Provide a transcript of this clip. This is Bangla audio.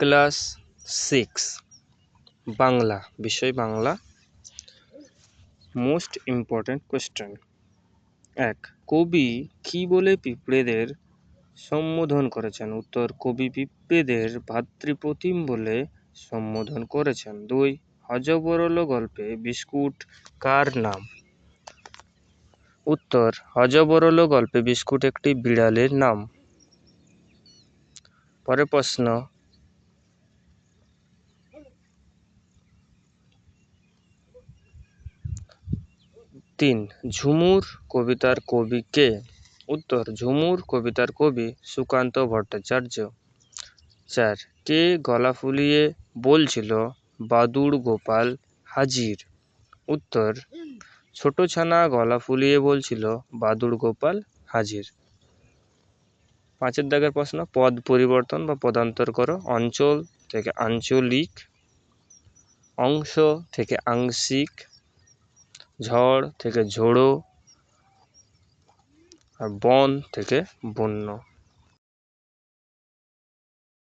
ক্লাস 6 বাংলা বিষয় বাংলা। Most important question. 1. কবি কি বলে পিঁপড়েদের সম্বোধন করেছেন? উত্তর, কবি পিঁপড়েদের ভাতৃপ্রতিম বলে সম্বোধন করেছেন। 2. হযবরল গল্পে বিস্কুট কার নাম? উত্তর, হযবরল গল্পে বিস্কুট একটি বিড়ালের নাম। পরের প্রশ্ন, 3. ঝুমুর কবিতার কবি কে? উত্তর, ঝুমুর কবিতার কবি সুকান্ত ভট্টাচার্য। 4. কে গলা ফুলিয়ে বলছিল বাদুড় গোপাল হাজির? উত্তর, ছোট ছানা গলা ফুলিয়ে বলছিল বাদুড় গোপাল হাজির। 5 দাগের প্রশ্ন, পদ পরিবর্তন বা পদান্তর করো। অঞ্চল থেকে আঞ্চলিক, অংশ থেকে আংশিক, ঝড় থেকে ঝোড়ো, আর বন থেকে বন্য।